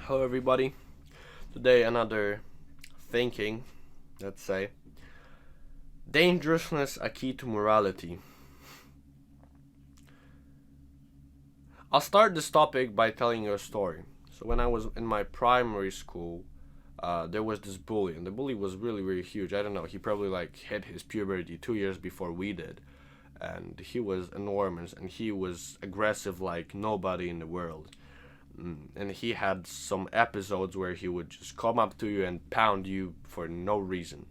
Hello, everybody. Today, another thinking, let's say. Dangerousness, a key to morality. I'll start this topic by telling you a story. So, when I was in my primary school, there was this bully, and the bully was really, really huge. I don't know, he probably hit his puberty 2 years before we did. And he was enormous, and he was aggressive like nobody in the world. And he had some episodes where he would just come up to you and pound you for no reason.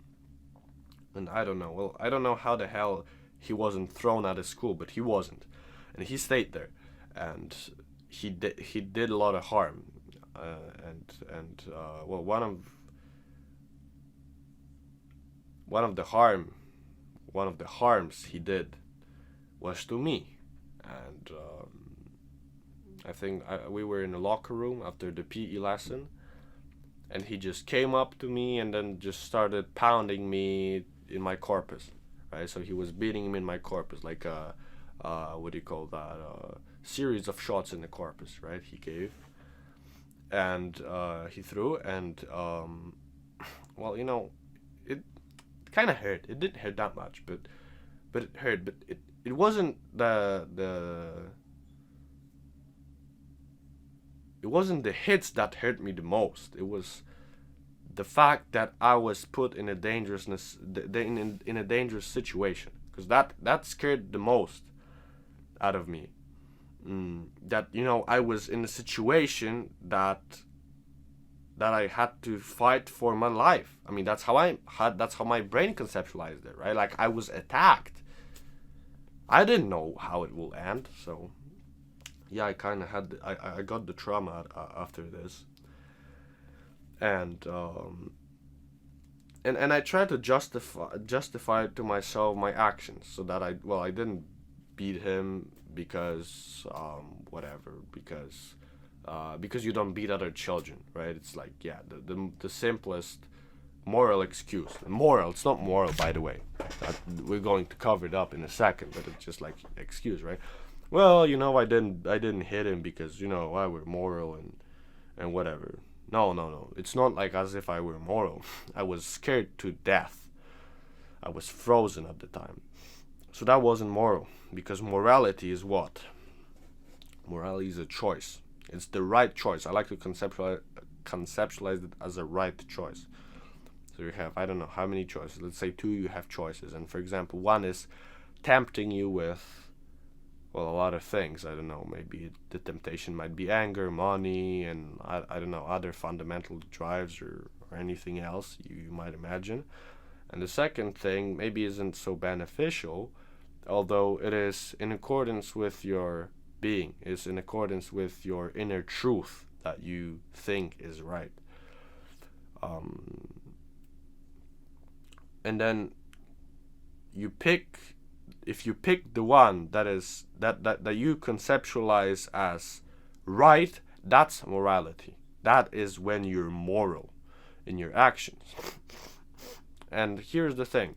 And I don't know. Well, I don't know how the hell he wasn't thrown out of school, but he wasn't, and he stayed there, and he did a lot of harm. Well, one of the harms he did was to me, and I think we were in the locker room after the PE lesson, and he just came up to me and then just started pounding me in my corpus, right? So he was beating me in my corpus, like a, what do you call that? Series of shots in the corpus, right? He gave, and he threw, and well, it kind of hurt. It didn't hurt that much, but it hurt. But it wasn't the hits that hurt me the most. It was the fact that I was put in a in a dangerous situation, because that scared the most out of me. That I was in a situation that I had to fight for my life. I mean, that's how my brain conceptualized it, right? Like, I was attacked. I didn't know how it will end, so yeah, I kind of I got the trauma after this, and and I tried to justify to myself my actions, so that I didn't beat him because whatever, because you don't beat other children, right? It's like, yeah, the simplest moral excuse. Moral, it's not moral, by the way. We're going to cover it up in a second, but it's just like excuse, right? Well, I didn't hit him because I were moral and whatever. No. It's not like as if I were moral. I was scared to death. I was frozen at the time. So that wasn't moral, because morality is what? Morality is a choice. It's the right choice. I like to conceptualize it as a right choice. So you have, I don't know how many choices. Let's say two, you have choices. And for example, one is tempting you with, well, a lot of things. I don't know, maybe the temptation might be anger, money, and I don't know, other fundamental drives or anything else you might imagine. And the second thing maybe isn't so beneficial, although it is in accordance with your being, is in accordance with your inner truth that you think is right. And then you pick, if you pick the one that is that you conceptualize as right, that's morality. That is when you're moral in your actions. And here's the thing.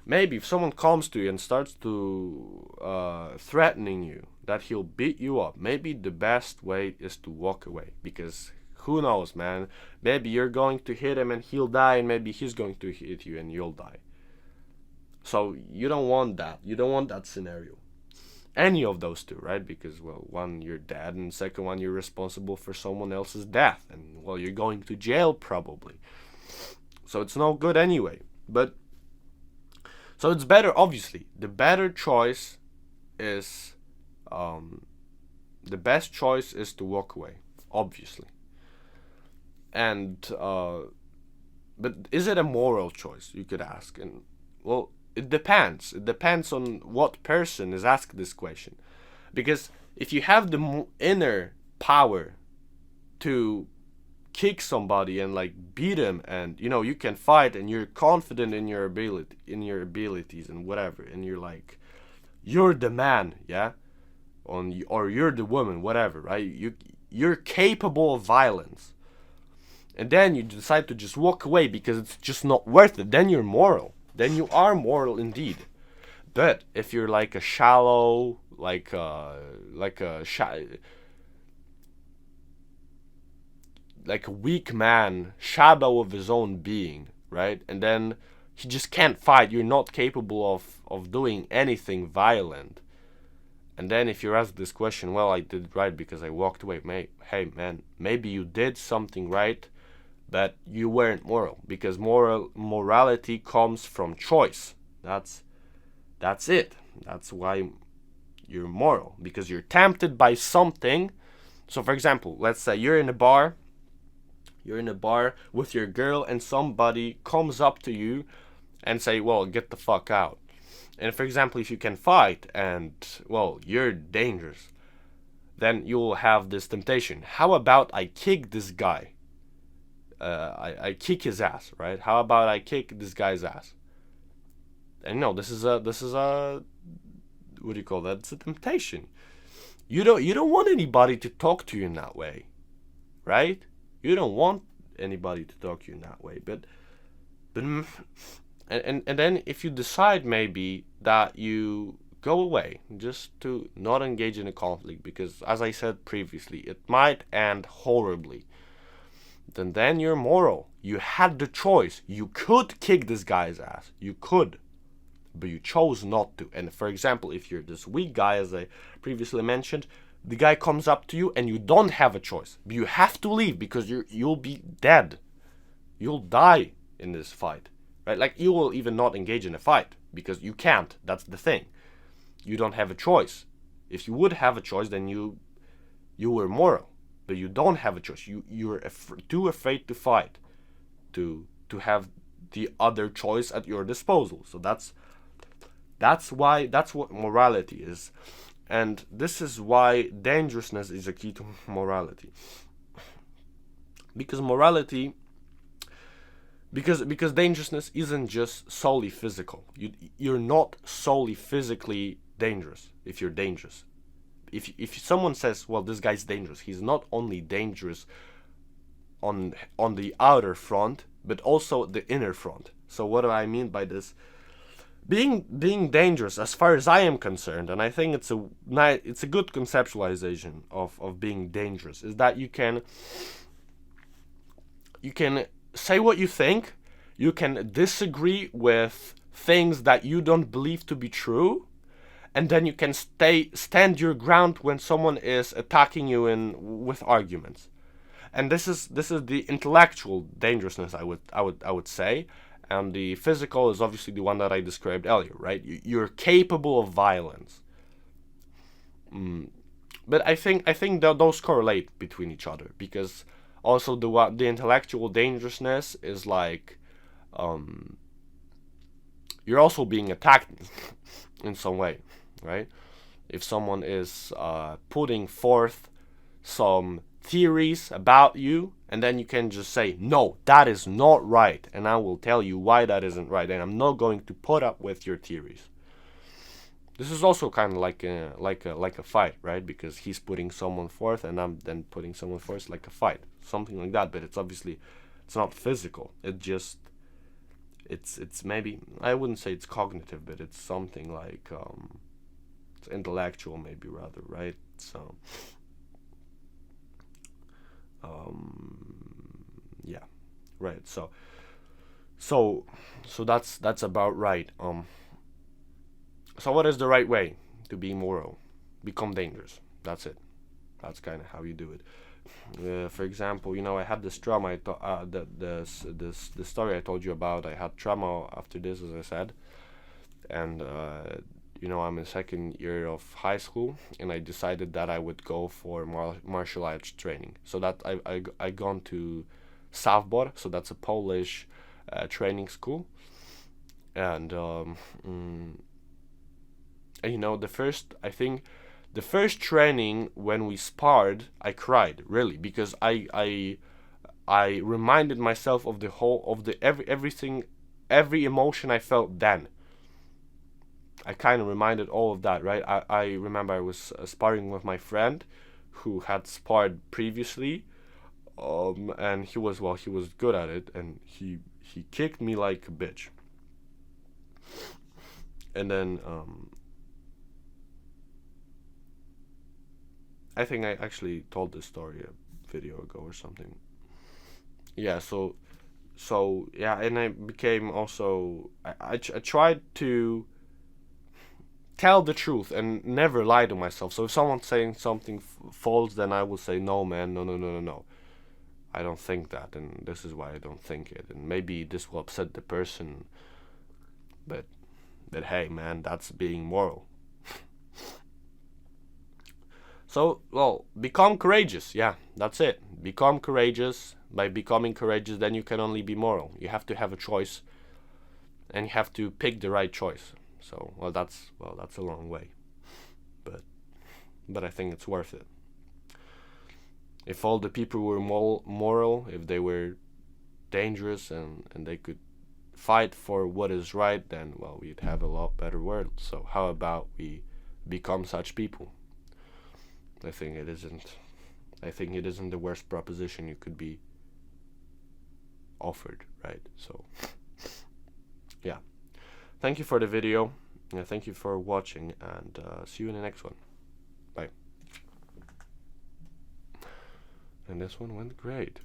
Maybe if someone comes to you and starts to threatening you that he'll beat you up, maybe the best way is to walk away, because who knows, man? Maybe you're going to hit him and he'll die, and maybe he's going to hit you and you'll die. So you don't want that. You don't want that scenario. Any of those two, right? Because, well, one, you're dead, and second one, you're responsible for someone else's death, and, well, you're going to jail probably. So it's no good anyway. But so it's better, obviously. The better choice is, the best choice is to walk away, obviously. And but is it a moral choice? You could ask, and well, it depends. It depends on what person is asked this question, because if you have the inner power to kick somebody and beat him, and you can fight, and you're confident in your abilities and whatever, and you're the man, yeah, or you're the woman, whatever, right? You're capable of violence, and then you decide to just walk away because it's just not worth it, then you're moral. Then you are moral indeed. But if you're like a shallow, like a weak man, shadow of his own being, right? And then he just can't fight. You're not capable of doing anything violent. And then if you're asked this question, well, I did right because I walked away. Hey man, maybe you did something right, but you weren't moral, because morality comes from choice. That's it. That's why you're moral, because you're tempted by something. So for example, let's say you're in a bar with your girl, and somebody comes up to you and say, well, get the fuck out. And for example, if you can fight and, well, you're dangerous, then you'll have this temptation. How about I kick this guy? I kick his ass, right? How about I kick this guy's ass? And no, this is a what do you call that? It's a temptation. You don't want anybody to talk to you in that way, right? You don't want anybody to talk to you in that way, but and then if you decide maybe that you go away just to not engage in a conflict, because as I said previously, it might end horribly, then you're moral. You had the choice. You could kick this guy's ass. You could, but you chose not to. And for example, if you're this weak guy, as I previously mentioned, the guy comes up to you and you don't have a choice. But you have to leave because you'll be dead. You'll die in this fight. Right? Like, you will even not engage in a fight because you can't. That's the thing. You don't have a choice. If you would have a choice, then you were moral. But you don't have a choice. You're too afraid to fight to have the other choice at your disposal. So that's what morality is. And this is why dangerousness is a key to morality. Because morality because dangerousness isn't just solely physical. You're not solely physically dangerous if you're dangerous. If someone says, well, this guy's dangerous, he's not only dangerous on the outer front, but also the inner front. So what do I mean by this? Being dangerous, as far as I am concerned, and I think it's a good conceptualization of being dangerous, is that you can say what you think, you can disagree with things that you don't believe to be true, and then you can stand your ground when someone is attacking you with arguments. And this is the intellectual dangerousness, I would say, and the physical is obviously the one that I described earlier, right? You're capable of violence. But I think that those correlate between each other, because also the intellectual dangerousness is like, you're also being attacked in some way, right? If someone is putting forth some theories about you, and then you can just say, no, that is not right, and I will tell you why that isn't right, and I'm not going to put up with your theories. This is also kind of like a fight, right? Because he's putting someone forth, and I'm then putting someone forth, like a fight, something like that. But it's not physical. It's maybe, I wouldn't say it's cognitive, but it's something like it's intellectual, maybe, rather, right? So yeah, right. So that's about right. So what is the right way to be moral? Become dangerous. That's it. That's kind of how you do it. For example, I had this trauma. The story I told you about. I had trauma after this, as I said, and I'm in second year of high school, and I decided that I would go for martial arts training. So that I gone to Southbor. So that's a Polish training school, and the first training when we sparred, I cried, really, because I reminded myself of every emotion I felt then. I kind of reminded all of that, right? I remember I was sparring with my friend who had sparred previously, and he was good at it, and he kicked me like a bitch. And then I think I actually told this story a video ago or something. yeah, so yeah, and I became also I tried to tell the truth and never lie to myself. So if someone's saying something false, then I will say, no, man, no, no, no, no, no. I don't think that, and this is why I don't think it. And maybe this will upset the person, but hey, man, that's being moral. So, well, become courageous. Yeah, that's it. Become courageous. By becoming courageous, then you can only be moral. You have to have a choice, and you have to pick the right choice. So, that's a long way, but I think it's worth it. If all the people were moral, if they were dangerous and they could fight for what is right, then we'd have a lot better world. So how about we become such people? I think it isn't. I think it isn't the worst proposition you could be offered, right? So yeah, thank you for the video. Yeah, thank you for watching, and see you in the next one. Bye. And this one went great.